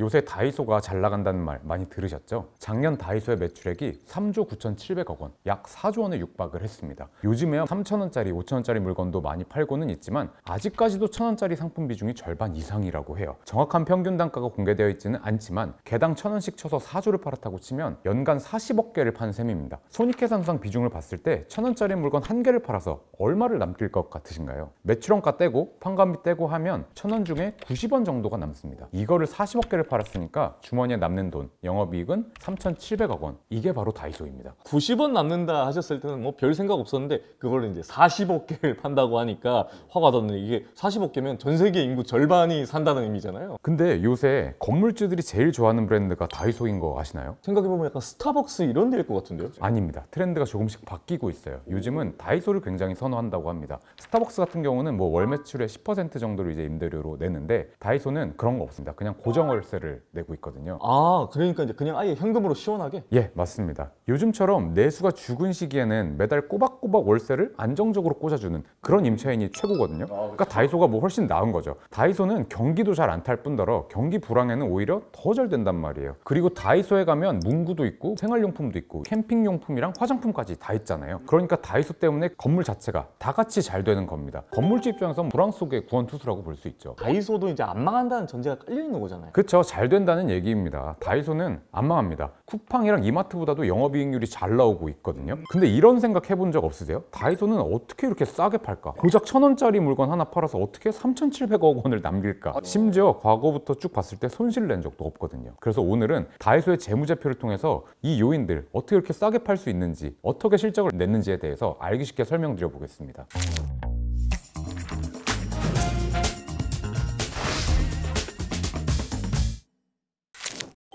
요새 다이소가 잘 나간다는 말 많이 들으셨죠? 작년 다이소의 매출액이 3조 9,700억 원, 약 4조 원에 육박을 했습니다. 요즘에 3,000원짜리, 5,000원짜리 물건도 많이 팔고는 있지만 아직까지도 1,000원짜리 상품 비중이 절반 이상이라고 해요. 정확한 평균 단가가 공개되어 있지는 않지만 개당 1,000원씩 쳐서 4조를 팔았다고 치면 연간 40억 개를 판 셈입니다. 손익계산상 비중을 봤을 때 1,000원짜리 물건 한 개를 팔아서 얼마를 남길 것 같으신가요? 매출원가 떼고 판관비 떼고 하면 1,000원 중에 90원 정도가 남습니다. 이거를 40억 개를 팔았으니까 주머니에 남는 돈, 영업이익은 3,700억 원. 이게 바로 다이소입니다. 90원 남는다 하셨을 때는 뭐 별 생각 없었는데 그걸 이제 40억 개를 판다고 하니까 화가 났는데, 이게 40억 개면 전 세계 인구 절반이 산다는 의미잖아요. 근데 요새 건물주들이 제일 좋아하는 브랜드가 다이소인 거 아시나요? 생각해보면 약간 스타벅스 이런 데일 것 같은데요? 아닙니다. 트렌드가 조금씩 바뀌고 있어요. 요즘은 다이소를 굉장히 선호한다고 합니다. 스타벅스 같은 경우는 뭐 월 매출의 10% 정도를 이제 임대료로 내는데 다이소는 그런 거 없습니다. 그냥 고정 월세를 내고 있거든요. 아, 그러니까 이제 그냥 아예 현금으로 시원하게? 예, 맞습니다. 요즘처럼 내수가 죽은 시기에는 매달 꼬박꼬박 월세를 안정적으로 꽂아주는 그런 임차인이 최고거든요. 그러니까 다이소가 뭐 훨씬 나은 거죠. 다이소는 경기도 잘 안 탈 뿐더러 경기 불황에는 오히려 더 잘 된단 말이에요. 그리고 다이소에 가면 문구도 있고 생활용품도 있고 캠핑용품이랑 화장품까지 다 있잖아요. 그러니까 다이소 때문에 건물 자체가 다 같이 잘 되는 겁니다. 건물주 입장에서는 불황 속의 구원투수라고 볼 수 있죠. 다이소도 이제 안 망한다는 전제가 깔려있는 거잖아요. 그쵸, 잘 된다는 얘기입니다. 다이소는 안 망합니다. 쿠팡이랑 이마트보다도 영업이익률이 잘 나오고 있거든요. 근데 이런 생각 해본 적 없으세요? 다이소는 어떻게 이렇게 싸게 팔까? 고작 1,000원짜리 물건 하나 팔아서 어떻게 3,700억 원을 남길까? 심지어 과거부터 쭉 봤을 때 손실 낸 적도 없거든요. 그래서 오늘은 다이소의 재무제표를 통해서 이 요인들 어떻게 이렇게 싸게 팔 수 있는지, 어떻게 실적을 냈는지에 대해서 알기 쉽게 설명드려 보겠습니다.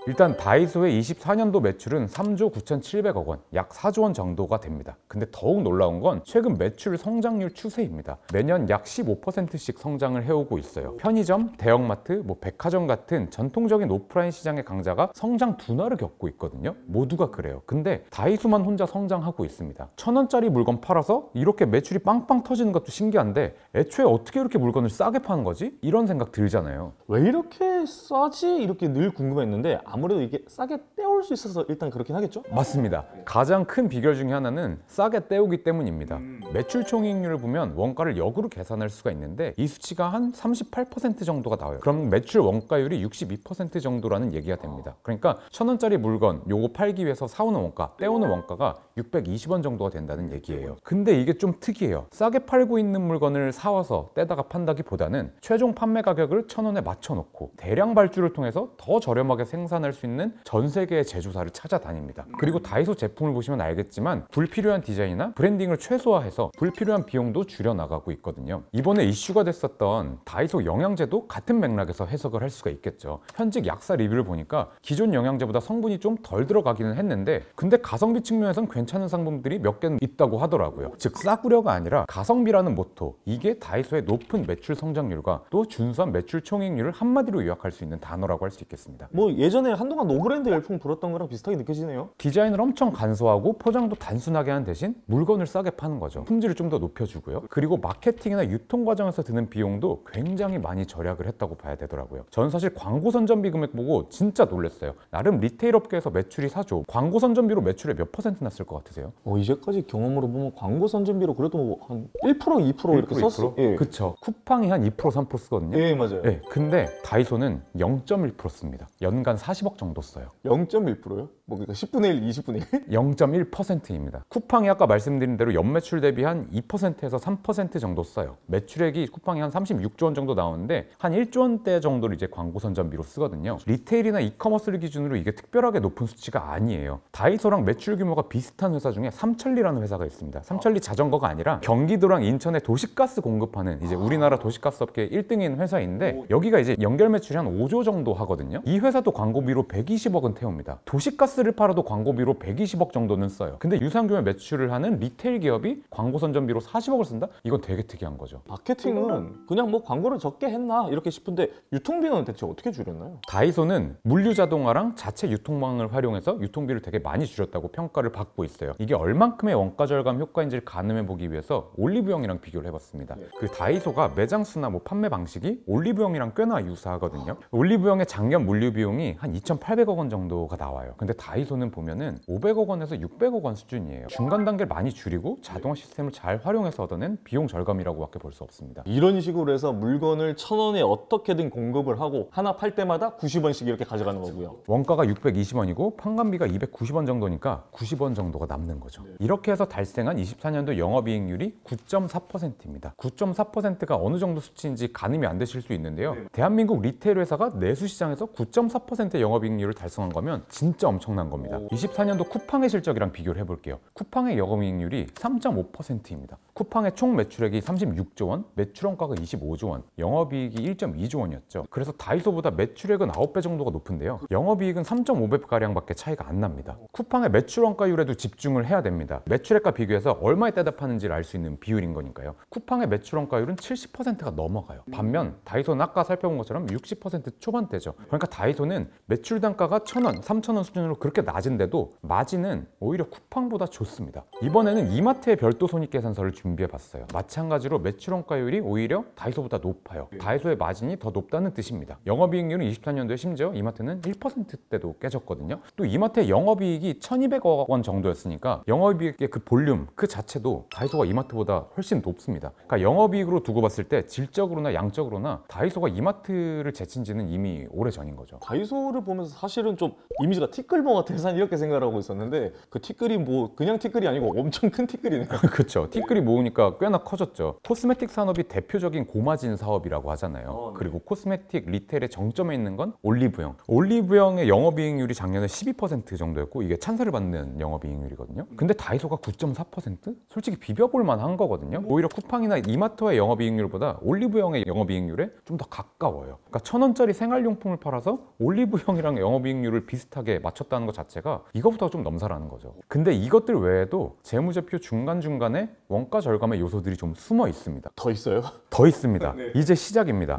일단 다이소의 24년도 매출은 3조 9,700억 원, 약 4조 원 정도가 됩니다. 근데 더욱 놀라운 건 최근 매출 성장률 추세입니다. 매년 약 15%씩 성장을 해오고 있어요. 편의점, 대형마트, 백화점 같은 전통적인 오프라인 시장의 강자가 성장 둔화를 겪고 있거든요. 모두가 그래요. 근데 다이소만 혼자 성장하고 있습니다. 1,000원짜리 물건 팔아서 이렇게 매출이 빵빵 터지는 것도 신기한데 애초에 어떻게 이렇게 물건을 싸게 파는 거지? 이런 생각 들잖아요. 왜 이렇게 싸지? 이렇게 늘 궁금했는데 아무래도 이게 싸게 떼올 수 있어서 일단 그렇긴 하겠죠? 맞습니다. 가장 큰 비결 중에 하나는 싸게 떼오기 때문입니다. 매출 총이익률을 보면 원가를 역으로 계산할 수가 있는데 이 수치가 한 38% 정도가 나와요. 그럼 매출 원가율이 62% 정도라는 얘기가 됩니다. 그러니까 1,000원짜리 물건 요거 팔기 위해서 사오는 원가, 떼오는 원가가 620원 정도가 된다는 얘기예요. 근데 이게 좀 특이해요. 싸게 팔고 있는 물건을 사와서 떼다가 판다기보다는 최종 판매 가격을 1,000원에 맞춰놓고 대량 발주를 통해서 더 저렴하게 생산할 수 있는 전 세계의 제조사를 찾아다닙니다. 그리고 다이소 제품을 보시면 알겠지만 불필요한 디자인이나 브랜딩을 최소화해서 불필요한 비용도 줄여나가고 있거든요. 이번에 이슈가 됐었던 다이소 영양제도 같은 맥락에서 해석을 할 수가 있겠죠. 현직 약사 리뷰를 보니까 기존 영양제보다 성분이 좀 덜 들어가기는 했는데 근데 가성비 측면에선 괜찮은 상품들이 몇 개는 있다고 하더라고요. 즉 싸구려가 아니라 가성비라는 모토, 이게 다이소의 높은 매출 성장률과 또 준수한 매출 총이익률을 한마디로 요약할 수 있는 단어라고 할 수 있겠습니다. 뭐 예전에 한동안 노브랜드 열풍 불었던 거랑 비슷하게 느껴지네요. 디자인을 엄청 간소하고 포장도 단순하게 하는 대신 물건을 싸게 파는 거죠. 품질을 좀 더 높여주고요. 그리고 마케팅이나 유통 과정에서 드는 비용도 굉장히 많이 절약을 했다고 봐야 되더라고요. 전 사실 광고 선전비 금액 보고 진짜 놀랐어요. 나름 리테일 업계에서 매출이 4조, 광고 선전비로 매출의 몇 퍼센트 났을 것 같으세요? 이제까지 경험으로 보면 광고 선전비로 그래도 한 1%, 2% 이렇게 썼어요. 예. 그쵸. 쿠팡이 한 2%, 3% 쓰거든요. 예, 맞아요. 예. 근데 다이소는 0.1% 씁니다. 연간 40억 정도 써요. 0.1%요? 뭐 그러니까 10분의 1, 20분의 1? 0.1%입니다. 쿠팡이 아까 말씀드린 대로 연매출 대비 한 2%에서 3% 정도 써요. 매출액이 쿠팡이 한 36조 원 정도 나오는데 한 1조 원대 정도를 이제 광고 선전비로 쓰거든요. 리테일이나 이커머스를 기준으로 이게 특별하게 높은 수치가 아니에요. 다이소랑 매출 규모가 비슷한 회사 중에 삼천리라는 회사가 있습니다. 삼천리 자전거가 아니라 경기도랑 인천에 도시가스 공급하는 이제 우리나라 도시가스 업계 1등인 회사인데 여기가 이제 연결 매출이 한 5조 정도 하거든요. 이 회사도 광고 광고비로 120억은 태웁니다. 도시가스를 팔아도 광고비로 120억 정도는 써요. 근데 유사한 규모의 매출을 하는 리테일 기업이 광고 선전비로 40억을 쓴다? 이건 되게 특이한 거죠. 마케팅은 그냥 뭐 광고를 적게 했나 이렇게 싶은데 유통비는 대체 어떻게 줄였나요? 다이소는 물류 자동화랑 자체 유통망을 활용해서 유통비를 되게 많이 줄였다고 평가를 받고 있어요. 이게 얼만큼의 원가 절감 효과인지를 가늠해 보기 위해서 올리브영이랑 비교를 해봤습니다. 그 다이소가 매장 수나 뭐 판매 방식이 올리브영이랑 꽤나 유사하거든요. 올리브영의 작년 물류 비용이 한 2,800억 원 정도가 나와요. 근데 다이소는 보면은 500억 원에서 600억 원 수준이에요. 중간 단계를 많이 줄이고 자동화 시스템을 잘 활용해서 얻어낸 비용 절감이라고밖에 볼 수 없습니다. 이런 식으로 해서 물건을 1,000원에 어떻게든 공급을 하고 하나 팔 때마다 90원씩 이렇게 가져가는 거고요. 원가가 620원이고 판관비가 290원 정도니까 90원 정도가 남는 거죠. 이렇게 해서 달성한 24년도 영업이익률이 9.4%입니다. 9.4%가 어느 정도 수치인지 가늠이 안 되실 수 있는데요. 대한민국 리테일 회사가 내수시장에서 9.4%의 영업이익률을 달성한 거면 진짜 엄청난 겁니다. 24년도 쿠팡의 실적이랑 비교를 해볼게요. 쿠팡의 영업이익률이 3.5%입니다. 쿠팡의 총 매출액이 36조 원, 매출 원가가 25조 원, 영업이익이 1.2조 원이었죠. 그래서 다이소보다 매출액은 9배 정도가 높은데요. 영업이익은 3.5배가량밖에 차이가 안 납니다. 쿠팡의 매출 원가율에도 집중을 해야 됩니다. 매출액과 비교해서 얼마에 떼다 파는지를 알 수 있는 비율인 거니까요. 쿠팡의 매출 원가율은 70%가 넘어가요. 반면 다이소는 아까 살펴본 것처럼 60% 초반대죠. 그러니까 다이소는 매출 단가가 1,000원, 3,000원 수준으로 그렇게 낮은데도 마진은 오히려 쿠팡보다 좋습니다. 이번에는 이마트의 별도 손익계산서를 준비해봤어요. 마찬가지로 매출 원가율이 오히려 다이소보다 높아요. 다이소의 마진이 더 높다는 뜻입니다. 영업이익률은 24년도에 심지어 이마트는 1%대도 깨졌거든요. 또 이마트의 영업이익이 1,200억 원 정도였으니까 영업이익의 그 볼륨 그 자체도 다이소가 이마트보다 훨씬 높습니다. 그러니까 영업이익으로 두고 봤을 때 질적으로나 양적으로나 다이소가 이마트를 제친 지는 이미 오래전인 거죠. 다이소를 보면서 사실은 좀 이미지가 티끌모 같은 회사 이렇게 생각을 하고 있었는데 그 티끌이 뭐 그냥 티끌이 아니고 엄청 큰 티끌이네요. 그렇죠. 티끌이 모으니까 꽤나 커졌죠. 코스메틱 산업이 대표적인 고마진 사업이라고 하잖아요. 네. 그리고 코스메틱 리테일의 정점에 있는 건 올리브영. 올리브영의 영업이익률이 작년에 12% 정도였고 이게 찬사를 받는 영업이익률이거든요. 근데 다이소가 9.4%? 솔직히 비벼볼 만한 거거든요. 오히려 쿠팡이나 이마트와의 영업이익률보다 올리브영의 영업이익률에 좀 더 가까워요. 그러니까 1,000원짜리 생활용품을 팔아서 올리브영이랑 영업이익률을 비슷하게 맞췄다는 것 자체가 이거보다 좀 넘사라는 거죠. 근데 이것들 외에도 재무제표 중간중간에 원가 절감의 요소들이 좀 숨어 있습니다. 더 있어요? 더 있습니다. 이제 시작입니다.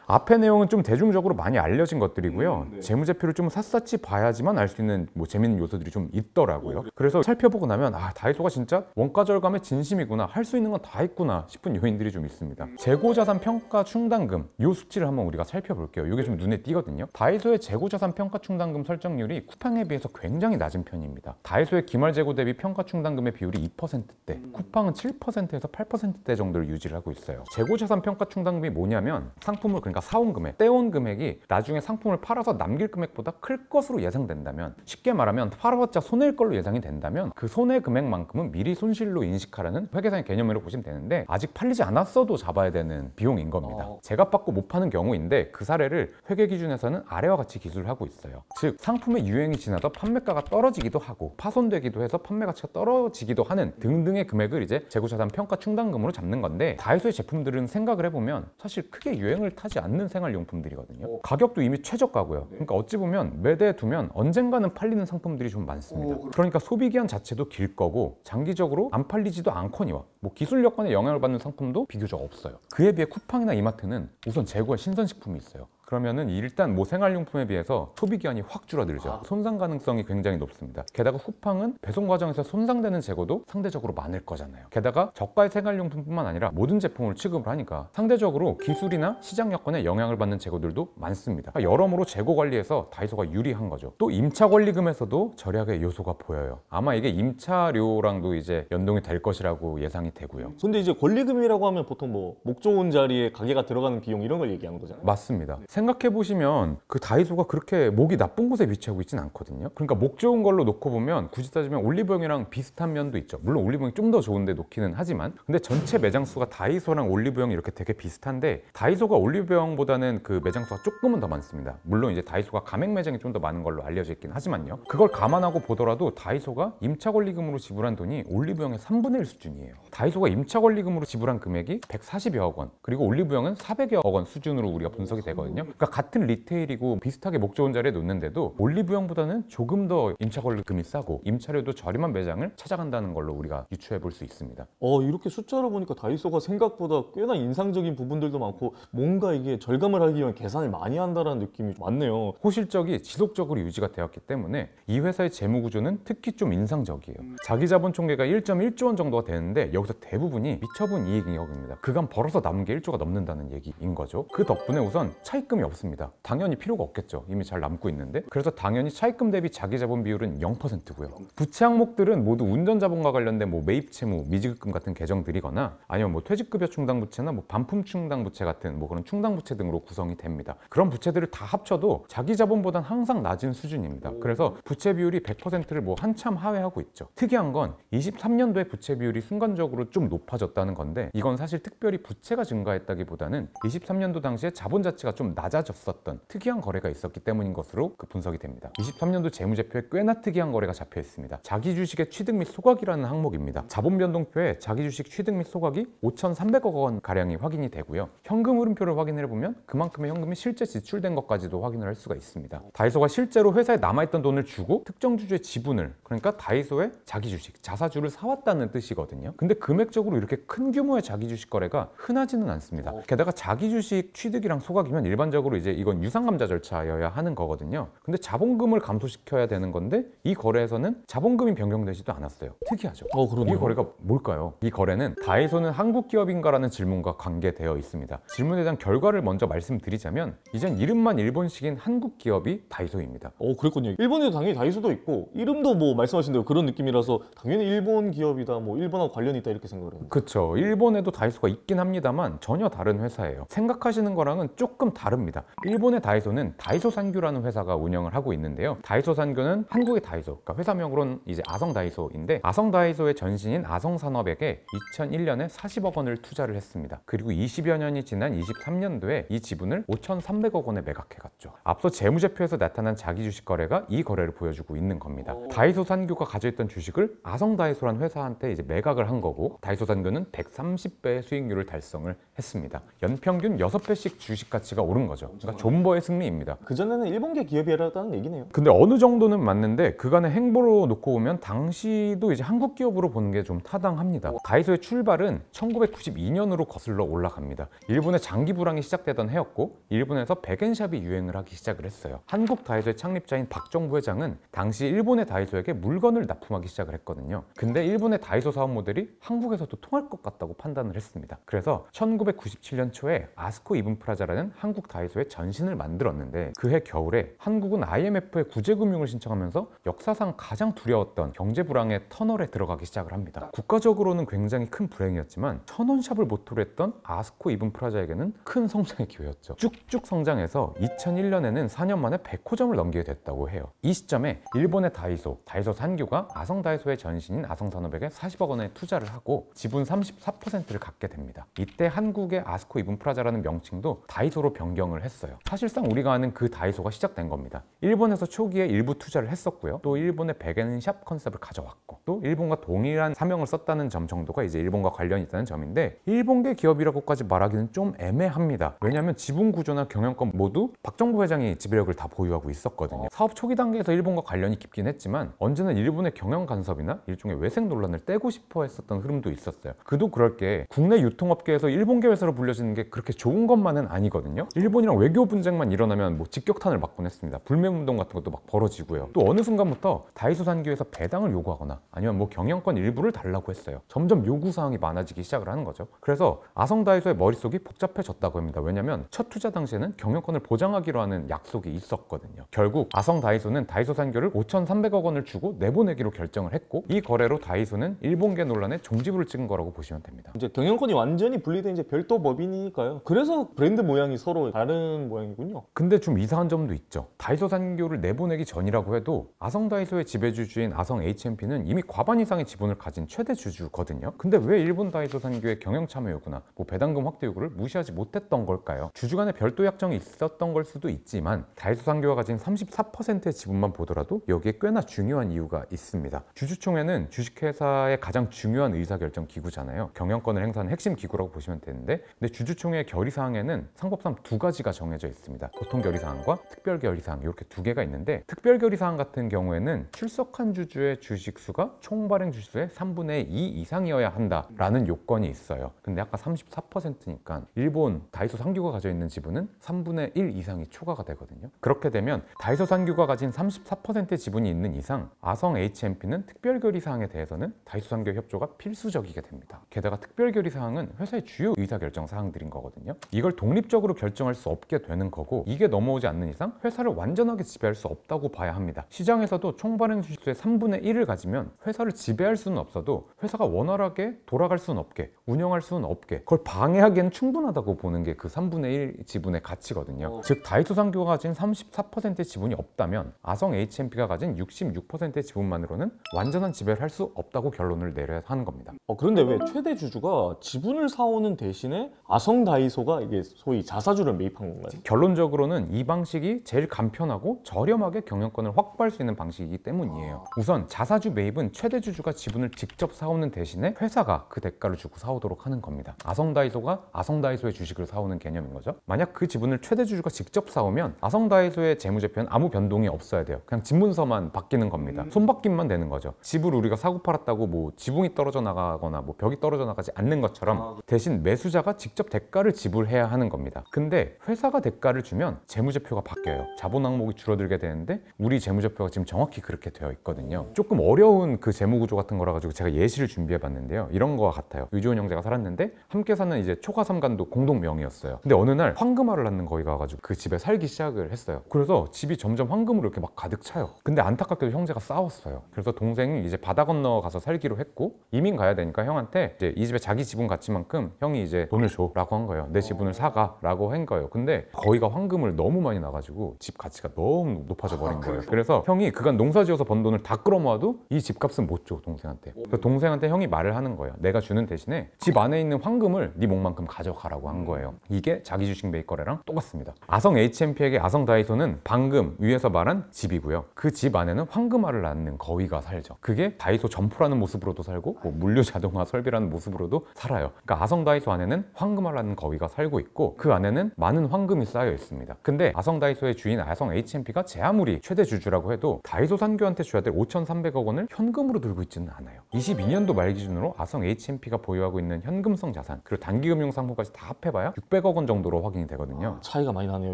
앞의 내용은 좀 대중적으로 많이 알려진 것들이고요. 재무제표를 좀 샅샅이 봐야지만 알 수 있는 뭐 재밌는 요소들이 좀 있더라고요. 그래서 살펴보고 나면 아 다이소가 진짜 원가 절감의 진심이구나, 할 수 있는 건 다 있구나 싶은 요인들이 좀 있습니다. 재고자산 평가 충당금 이 수치를 한번 우리가 살펴볼게요. 이게 좀 눈에 띄거든요. 다이소의 재고자산 평가 충당금 설정률이 쿠팡에 비해서 굉장히 낮은 편입니다. 다이소의 기말 재고 대비 평가 충당금의 비율이 2%대, 쿠팡은 7%에서 8%대 정도를 유지를 하고 있어요. 재고자산 평가 충당금이 뭐냐면 상품을 그러니까 사온 금액, 떼온 금액이 나중에 상품을 팔아서 남길 금액보다 클 것으로 예상된다면, 쉽게 말하면 팔아봤자 손해일 걸로 예상이 된다면 그 손해 금액만큼은 미리 손실로 인식하라는 회계상의 개념으로 보시면 되는데 아직 팔리지 않았어도 잡아야 되는 비용인 겁니다. 제값 받고 못 파는 경우인데 그 사례를 회계 기준에서는 아래와 같이 기술을 하고 있어요. 즉 상품의 유행이 지나다 판매가가 떨어지기도 하고 파손되기도 해서 판매 가치가 떨어지기도 하는 등등의 금액을 이제 재고자산 평가 충당금으로 잡는 건데 다이소의 제품들은 생각을 해보면 사실 크게 유행을 타지 않는 생활용품들이거든요. 가격도 이미 최저가고요. 그러니까 어찌 보면 매대에 두면 언젠가는 팔리는 상품들이 좀 많습니다. 그러니까 소비기한 자체도 길 거고 장기적으로 안 팔리지도 않거니와 뭐 기술 여건에 영향을 받는 상품도 비교적 없어요. 그에 비해 쿠팡이나 이마트는 우선 재고에 신선식품이 있어요. 그러면은 일단 뭐 생활용품에 비해서 소비기한이 확 줄어들죠. 손상 가능성이 굉장히 높습니다. 게다가 쿠팡은 배송 과정에서 손상되는 재고도 상대적으로 많을 거잖아요. 게다가 저가의 생활용품뿐만 아니라 모든 제품을 취급을 하니까 상대적으로 기술이나 시장 여건에 영향을 받는 재고들도 많습니다. 그러니까 여러모로 재고 관리에서 다이소가 유리한 거죠. 또 임차 권리금에서도 절약의 요소가 보여요. 아마 이게 임차료랑도 이제 연동이 될 것이라고 예상이 되고요. 근데 이제 권리금이라고 하면 보통 뭐 목 좋은 자리에 가게가 들어가는 비용 이런 걸 얘기하는 거잖아요. 맞습니다. 생각해보시면 그 다이소가 그렇게 목이 나쁜 곳에 위치하고 있진 않거든요. 그러니까 목 좋은 걸로 놓고 보면 굳이 따지면 올리브영이랑 비슷한 면도 있죠. 물론 올리브영이 좀 더 좋은데 놓기는 하지만 근데 전체 매장 수가 다이소랑 올리브영이 이렇게 되게 비슷한데 다이소가 올리브영보다는 그 매장 수가 조금은 더 많습니다. 물론 이제 다이소가 가맹 매장이 좀 더 많은 걸로 알려져 있긴 하지만요. 그걸 감안하고 보더라도 다이소가 임차 권리금으로 지불한 돈이 올리브영의 3분의 1 수준이에요. 다이소가 임차 권리금으로 지불한 금액이 140여억 원, 그리고 올리브영은 400여억 원 수준으로 우리가 분석이 되거든요. 그러니까 같은 리테일이고 비슷하게 목 좋은 자리에 놓는데도 올리브영보다는 조금 더 임차 권리금이 싸고 임차료도 저렴한 매장을 찾아간다는 걸로 우리가 유추해 볼 수 있습니다. 이렇게 숫자로 보니까 다이소가 생각보다 꽤나 인상적인 부분들도 많고 뭔가 이게 절감을 하기 위한 계산을 많이 한다는 느낌이 많네요. 호실적이 지속적으로 유지가 되었기 때문에 이 회사의 재무 구조는 특히 좀 인상적이에요. 자기 자본 총계가 1.1조 원 정도가 되는데 여기서 대부분이 미처분 이익입니다. 그간 벌어서 남은 게 1조가 넘는다는 얘기인 거죠. 그 덕분에 우선 차입금이 없습니다. 당연히 필요가 없겠죠. 이미 잘 남고 있는데. 그래서 당연히 차입금 대비 자기 자본 비율은 0%고요. 부채 항목들은 모두 운전 자본과 관련된 뭐 매입 채무, 미지급금 같은 계정들이거나 아니면 뭐 퇴직급여 충당 부채나 뭐 반품 충당 부채 같은 뭐 그런 충당 부채 등으로 구성이 됩니다. 그런 부채들을 다 합쳐도 자기 자본보단 항상 낮은 수준입니다. 그래서 부채 비율이 100%를 뭐 한참 하회하고 있죠. 특이한 건 23년도에 부채 비율이 순간적으로 좀 높아졌다는 건데 이건 사실 특별히 부채가 증가했다기보다는 23년도 당시에 자본 자체가 좀 낮아졌었던 특이한 거래가 있었기 때문인 것으로 그 분석이 됩니다. 23년도 재무제표에 꽤나 특이한 거래가 잡혀 있습니다. 자기 주식의 취득 및 소각이라는 항목입니다. 자본 변동표에 자기 주식 취득 및 소각이 5,300억 원 가량이 확인이 되고요. 현금 흐름표를 확인해 보면 그만큼의 현금이 실제 지출된 것까지도 확인을 할 수가 있습니다. 다이소가 실제로 회사에 남아있던 돈을 주고 특정 주주의 지분을, 그러니까 다이소의 자기 주식, 자사주를 사왔다는 뜻이거든요. 근데 금액적으로 이렇게 큰 규모의 자기 주식 거래가 흔하지는 않습니다. 게다가 자기 주식 취득이랑 소각이면 일반적으로 이제 이건 유상감자 절차여야 하는 거거든요. 근데 자본금을 감소시켜야 되는 건데 이 거래에서는 자본금이 변경되지도 않았어요. 특이하죠. 그러네요. 이 거래가 뭘까요? 이 거래는 다이소는 한국 기업인가라는 질문과 관계되어 있습니다. 질문에 대한 결과를 먼저 말씀드리자면 이젠 이름만 일본식인 한국 기업이 다이소입니다. 그랬군요. 일본에도 당연히 다이소도 있고 이름도 뭐 말씀하신 대로 그런 느낌이라서 당연히 일본 기업이다, 뭐 일본하고 관련이 있다 이렇게 생각을 해요. 그렇죠. 일본에도 다이소가 있긴 합니다만 전혀 다른 회사예요. 생각하시는 거랑은 조금 다릅니다. 일본의 다이소는 다이소 산규라는 회사가 운영을 하고 있는데요. 다이소 산규는 한국의 다이소, 그러니까 회사명으로는 이제 아성 다이소인데 아성 다이소의 전신인 아성 산업에게 2001년에 40억 원을 투자를 했습니다. 그리고 20여 년이 지난 23년도에 이 지분을 5,300억 원에 매각해갔죠. 앞서 재무제표에서 나타난 자기 주식 거래가 이 거래를 보여주고 있는 겁니다. 다이소 산규가 가져있던 주식을 아성 다이소란 회사한테 이제 매각을 한 거고 다이소 산규는 130배의 수익률을 달성을 했습니다. 연평균 6배씩 주식 가치가 오른 거죠. 그러니까 존버의 승리입니다. 그전에는 일본계 기업이었다는 얘기네요. 근데 어느 정도는 맞는데 그간의 행보로 놓고 보면 당시도 이제 한국 기업으로 보는 게 좀 타당합니다. 다이소의 출발은 1992년으로 거슬러 올라갑니다. 일본의 장기 불황이 시작되던 해였고 일본에서 백엔샵이 유행을 하기 시작을 했어요. 한국 다이소의 창립자인 박정부 회장은 당시 일본의 다이소에게 물건을 납품하기 시작을 했거든요. 근데 일본의 다이소 사업 모델이 한국에서도 통할 것 같다고 판단을 했습니다. 그래서 1997년 초에 아스코 이븐 프라자라는 한국 다이소의 전신을 만들었는데 그해 겨울에 한국은 IMF에 구제금융을 신청하면서 역사상 가장 두려웠던 경제 불황의 터널에 들어가기 시작을 합니다. 국가적으로는 굉장히 큰 불행이었지만 천원샵을 모토로 했던 아스코 이븐 프라자에게는 큰 성장의 기회였죠. 쭉쭉 성장해서 2001년에는 4년 만에 100호점을 넘기게 됐다고 해요. 이 시점에 일본의 다이소 산규가 아성 다이소의 전신인 아성 산업에게 40억 원의 투자를 하고 지분 34%를 갖게 됩니다. 이때 한국의 아스코 이븐 프라자라는 명칭도 다이소로 변경을 했어요. 사실상 우리가 아는 그 다이소가 시작된 겁니다. 일본에서 초기에 일부 투자를 했었고요. 또 일본의 백엔샵 컨셉을 가져왔고 또 일본과 동일한 사명을 썼다는 점 정도가 이제 일본과 관련이 있다는 점인데 일본계 기업이라고까지 말하기는 좀 애매합니다. 왜냐하면 지분 구조나 경영권 모두 박정부 회장이 지배력을 다 보유하고 있었거든요. 사업 초기 단계에서 일본과 관련이 깊긴 했지만 언제나 일본의 경영 간섭이나 일종의 외생 논란을 떼고 싶어 했었던 흐름도 있었어요. 그도 그럴 게 국내 유통업계에서 일본계 회사로 불려지는 게 그렇게 좋은 것만은 아니거든요. 일본이랑 외교 분쟁만 일어나면 뭐 직격탄을 맞곤 했습니다. 불매운동 같은 것도 막 벌어지고요. 또 어느 순간부터 다이소 산규에서 배당을 요구하거나 아니면 뭐 경영권 일부를 달라고 했어요. 점점 요구사항이 많아지기 시작을 하는 거죠. 그래서 아성 다이소의 머릿속이 복잡해졌다고 합니다. 왜냐면 첫 투자 당시에는 경영권을 보장하기로 하는 약속이 있었거든요. 결국 아성 다이소는 다이소 산규를 5,300억 원을 주고 내보내기로 결정을 했고 이 거래로 다이소는 일본계 논란에 종지부를 찍은 거라고 보시면 됩니다. 이제 경영권이 완전히 분리된 이제 별도 법인이니까요. 그래서 브랜드 모양이 서로 다른 모양이군요. 근데 좀 이상한 점도 있죠. 다이소 산규를 내보내기 전이라고 해도 아성 다이소의 지배주주인 아성 HMP는 이미 과반 이상의 지분을 가진 최대 주주거든요. 근데 왜 일본 다이소 산규의 경영 참여 요구나 뭐 배당금 확대 요구를 무시하지 못했던 걸까요? 주주 간의 별도 약정이 있었던 걸 수도 있지만 다이소 산규가 가진 34%의 지분만 보더라도 여기에 꽤나 중요한 이유가 있습니다. 주주총회는 주식회사의 가장 중요한 의사결정 기구잖아요. 경영권을 행사하는 핵심 기구라고 보시면 되는데 근데 주주총회의 결의사항에는 상법상 두 가지 가지가 정해져 있습니다. 보통 결의사항과 특별 결의사항 이렇게 두 개가 있는데, 특별 결의사항 같은 경우에는 출석한 주주의 주식수가 총 발행 주식수의 3분의 2 이상이어야 한다라는 요건이 있어요. 근데 아까 34%니까 일본 다이소 상규가 가져 있는 지분은 3분의 1 이상이 초과가 되거든요. 그렇게 되면 다이소 상규가 가진 34%의 지분이 있는 이상 아성 H&P는 특별 결의사항에 대해서는 다이소 상규 협조가 필수적이게 됩니다. 게다가 특별 결의사항은 회사의 주요 의사결정 사항들인 거거든요. 이걸 독립적으로 결정할 수 없게 되는 거고, 이게 넘어오지 않는 이상 회사를 완전하게 지배할 수 없다고 봐야 합니다. 시장에서도 총 발행 주식수의 3분의 1을 가지면 회사를 지배할 수는 없어도 회사가 원활하게 돌아갈 수는 없게, 운영할 수는 없게, 그걸 방해하기에는 충분하다고 보는 게 그 3분의 1 지분의 가치거든요. 즉 다이소 상규가 가진 34%의 지분이 없다면 아성 H&P가 가진 66%의 지분만으로는 완전한 지배를 할 수 없다고 결론을 내려야 하는 겁니다. 그런데 왜 최대 주주가 지분을 사오는 대신에 아성 다이소가 이게 소위 자사주를 매입한 건가요? 결론적으로는 이 방식이 제일 간편하고 저렴하게 경영권을 확보할 수 있는 방식이기 때문이에요. 우선 자사주 매입은 최대 주주가 지분을 직접 사오는 대신에 회사가 그 대가를 주고 사오도록 하는 겁니다. 아성 다이소가 아성 다이소의 주식을 사오는 개념인 거죠. 만약 그 지분을 최대 주주가 직접 사오면 아성 다이소의 재무제표는 아무 변동이 없어야 돼요. 그냥 지문서만 바뀌는 겁니다. 손바뀜만 되는 거죠. 집을 우리가 사고 팔았다고 뭐 지붕이 떨어져 나가거나 뭐 벽이 떨어져 나가지 않는 것처럼 대신 매수자가 직접 대가를 지불해야 하는 겁니다. 근데 회사가 대가를 주면 재무제표가 바뀌어요. 자본 항목이 줄어들게 되는데 우리 재무제표가 지금 정확히 그렇게 되어 있거든요. 조금 어려운 그 재무구조 같은 거라 가지고 제가 예시를 준비해 봤는데요. 이런 거와 같아요. 유지원 형제가 살았는데 함께 사는 이제 초가 삼간도 공동 명의였어요. 근데 어느 날 황금알을 낳는 거기가 가지고 그 집에 살기 시작을 했어요. 그래서 집이 점점 황금으로 이렇게 막 가득 차요. 근데 안타깝게도 형제가 싸웠어요. 그래서 동생이 이제 바다 건너 가서 살기로 했고, 이민 가야 되니까 형한테 이제 이 집에 자기 지분 가치만큼 형이 이제 돈을 줘라고 한 거예요. 내 지분을 사가라고 한 거예요. 근데 거기가 황금을 너무 많이 나가지고 집 가치가 너무 높아져 버린 거예요. 그래서 형이 그간 농사지어서 번 돈을 다 끌어모아도 이 집값은 못 줘, 동생한테. 그래서 동생한테 형이 말을 하는 거예요. 내가 주는 대신에 집 안에 있는 황금을 네 몫만큼 가져가라고 한 거예요. 이게 자기 주식 매입 거래랑 똑같습니다. 아성 H&P에게 아성 다이소는 방금 위에서 말한 집이고요. 그 집 안에는 황금알을 낳는 거위가 살죠. 그게 다이소 점포라는 모습으로도 살고 뭐 물류 자동화 설비라는 모습으로도 살아요. 그러니까 아성 다이소 안에는 황금알 낳는 거위가 살고 있고, 그 안에는 많은 황금이 쌓여 있습니다. 근데 아성 다이소의 주인 아성 H&P가 제 아무리 최대 주주라고 해도 다이소 상규한테 줘야 될 5,300억 원을 현금으로 들고 있지는 않아요. 22년도 말 기준으로 아성 H&P가 보유하고 있는 현금성 자산 그리고 단기금융 상품까지 다 합해봐야 600억 원 정도로 확인이 되거든요. 차이가 많이 나네요.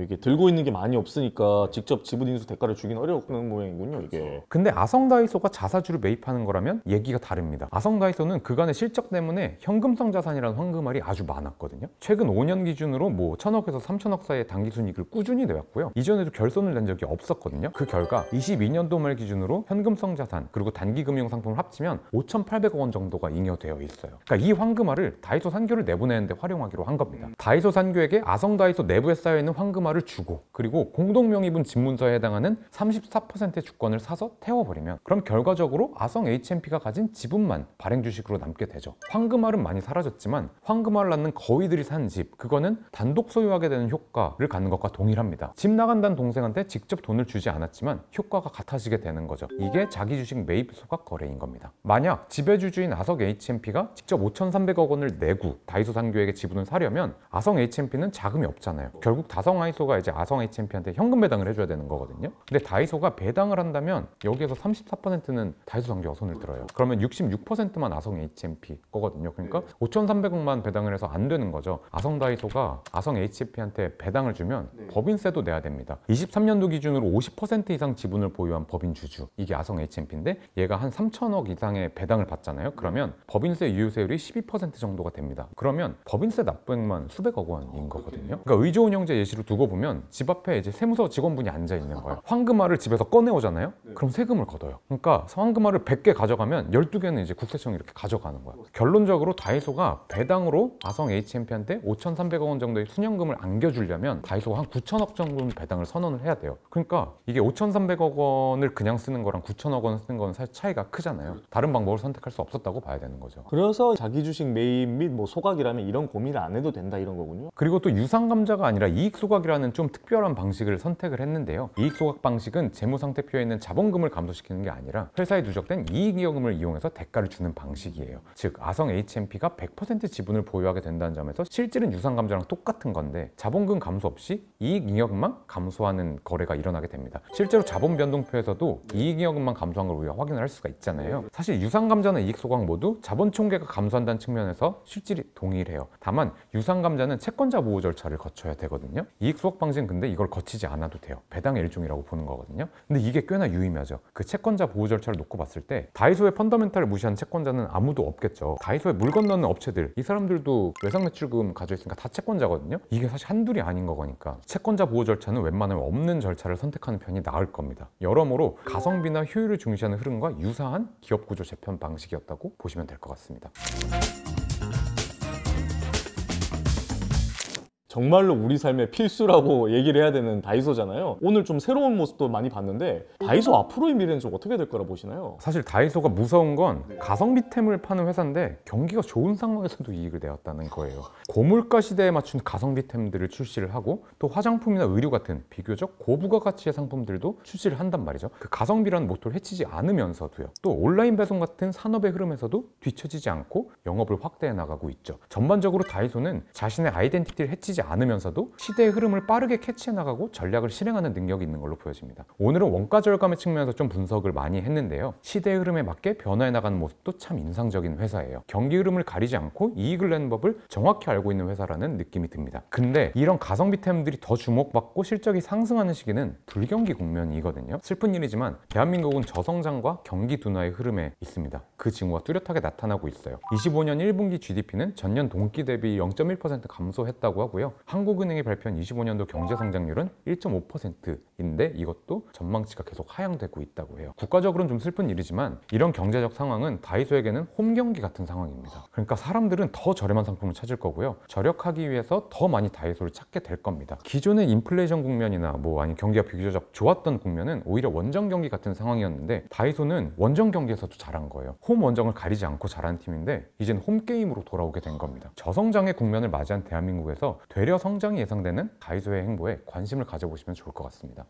이게 들고 있는 게 많이 없으니까 직접 지분 인수 대가를 주긴 어려운 모양이군요, 이게. 근데 아성 다이소가 자사주를 매입하는 거라면 얘기가 다릅니다. 아성 다이소는 그간의 실적 때문에 현금성 자산이라는 황금알이 아주 많았거든요. 최근 5년 기준으로 뭐 1,000억에서 3,000억 사이의 당기순이익을 꾸준히 내왔고요. 이전에도 결손을 낸 적이 없었거든요. 그 결과 22년도 말 기준으로 현금성 자산 그리고 단기금융 상품을 합치면 5,800억 원 정도가 잉여되어 있어요. 그러니까 이 황금알을 다이소 산교를 내보내는데 활용하기로 한 겁니다. 다이소 산교에게 아성 다이소 내부에 쌓여있는 황금알을 주고, 그리고 공동명의분 집문서에 해당하는 34%의 주권을 사서 태워버리면, 그럼 결과적으로 아성 H&P가 가진 지분만 발행 주식으로 남게 되죠. 황금알은 많이 사라졌지만 황금알을 낳는 거위들이 산 집, 그거는 단독 소유하게 되는 효과를 갖는 것과 동일합니다. 집 나간다는 동생한테 직접 돈을 주지 않았지만 효과가 같아지게 되는 거죠. 이게 자기 주식 매입 소각 거래인 겁니다. 만약 지배주주인 아성 H&P가 직접 5,300억 원을 내고 다이소 상교에게 지분을 사려면 아성 H&P는 자금이 없잖아요. 결국 다성아이소가 이제 아성 H&P한테 현금 배당을 해줘야 되는 거거든요. 근데 다이소가 배당을 한다면 여기에서 34%는 다이소 상교가 손을 들어요. 그러면 66%만 아성 H&P 거거든요. 그러니까 5,300억만 배당을 해서 안 되는 거죠. 아성 다이소가 아성 H&P한테 배당을 주면 법인세도 내야 됩니다. 23년도 기준으로 50% 이상 지분을 보유한 법인 주주, 이게 아성 H&P인데 얘가 한 3,000억 이상의 배당을 받잖아요. 그러면 법인세 유효세율이 12% 정도가 됩니다. 그러면 법인세 납부액만 수백억 원인 거거든요. 그러니까 의좋은 형제 예시로 두고 보면 집 앞에 이제 세무서 직원분이 앉아 있는 거예요. 황금알을 집에서 꺼내오잖아요. 그럼 세금을 걷어요. 그러니까 황금알을 100개 가져가면 12개는 이제 국세청이 이렇게 가져가는 거야. 결론적으로 다이소가 배당으로 아성 H&P한테 5,300억 원 정도의 순현금을 안겨주려면 다이소가 한 9,000억 정도는 배당을 선언을 해야 돼요. 그러니까 이게 5,300억 원을 그냥 쓰는 거랑 9,000억 원 쓰는 건 사실 차이가 크잖아요. 다른 방법을 선택할 수 없었다고 봐야 되는 거죠. 그래서 자기 주식 매입 및 뭐 소각이라면 이런 고민을 안 해도 된다 이런 거군요. 그리고 또 유상감자가 아니라 이익소각이라는 좀 특별한 방식을 선택을 했는데요. 이익소각 방식은 재무상태표에 있는 자본금을 감소시키는 게 아니라 회사에 누적된 이익이익금을 이용해서 대가를 주는 방식이에요. 즉 아성 H&P가 100% 지분을 보유하게 된다는 점에서 실질은 유상감자랑 똑같은 건데 자본 자본금 감소 없이 이익잉여금만 감소하는 거래가 일어나게 됩니다. 실제로 자본 변동표에서도 이익잉여금만 감소한 걸 우리가 확인을 할 수가 있잖아요. 사실 유상감자나 이익소각 모두 자본 총계가 감소한다는 측면에서 실질이 동일해요. 다만 유상감자는 채권자 보호 절차를 거쳐야 되거든요. 이익소각 방식은 근데 이걸 거치지 않아도 돼요. 배당의 일종이라고 보는 거거든요. 근데 이게 꽤나 유의미하죠. 그 채권자 보호 절차를 놓고 봤을 때 다이소의 펀더멘탈을 무시하는 채권자는 아무도 없겠죠. 다이소에 물 건너는 업체들, 이 사람들도 외상 매출금 가지고 있으니까 다 채권자거든요. 이게 사실 한둘이 아닌 거니까 채권자 보호 절차는 웬만하면 없는 절차를 선택하는 편이 나을 겁니다. 여러모로 가성비나 효율을 중시하는 흐름과 유사한 기업 구조 재편 방식이었다고 보시면 될 것 같습니다. 정말로 우리 삶의 필수라고 얘기를 해야 되는 다이소잖아요. 오늘 좀 새로운 모습도 많이 봤는데 다이소 앞으로의 미래는 좀 어떻게 될 거라 보시나요? 사실 다이소가 무서운 건 가성비템을 파는 회사인데 경기가 좋은 상황에서도 이익을 내었다는 거예요. 고물가 시대에 맞춘 가성비템들을 출시를 하고 또 화장품이나 의류 같은 비교적 고부가 가치의 상품들도 출시를 한단 말이죠. 그 가성비라는 모토를 해치지 않으면서도요. 또 온라인 배송 같은 산업의 흐름에서도 뒤처지지 않고 영업을 확대해 나가고 있죠. 전반적으로 다이소는 자신의 아이덴티티를 해치지 않으면서도 시대의 흐름을 빠르게 캐치해 나가고 전략을 실행하는 능력이 있는 걸로 보여집니다. 오늘은 원가 절감의 측면에서 좀 분석을 많이 했는데요. 시대의 흐름에 맞게 변화해 나가는 모습도 참 인상적인 회사예요. 경기 흐름을 가리지 않고 이익을 내는 법을 정확히 알고 있는 회사라는 느낌이 듭니다. 근데 이런 가성비템들이 더 주목받고 실적이 상승하는 시기는 불경기 국면이거든요. 슬픈 일이지만 대한민국은 저성장과 경기 둔화의 흐름에 있습니다. 그 징후가 뚜렷하게 나타나고 있어요. 25년 1분기 GDP는 전년 동기 대비 0.1% 감소했다고 하고요. 한국은행이 발표한 25년도 경제성장률은 1.5%인데 이것도 전망치가 계속 하향되고 있다고 해요. 국가적으로는 좀 슬픈 일이지만 이런 경제적 상황은 다이소에게는 홈경기 같은 상황입니다. 그러니까 사람들은 더 저렴한 상품을 찾을 거고요. 절약하기 위해서 더 많이 다이소를 찾게 될 겁니다. 기존의 인플레이션 국면이나 아니 경기가 비교적 좋았던 국면은 오히려 원정 경기 같은 상황이었는데 다이소는 원정 경기에서도 잘한 거예요. 홈 원정을 가리지 않고 잘하는 팀인데 이젠 홈게임으로 돌아오게 된 겁니다. 저성장의 국면을 맞이한 대한민국에서 되려 성장이 예상되는 다이소의 행보에 관심을 가져보시면 좋을 것 같습니다.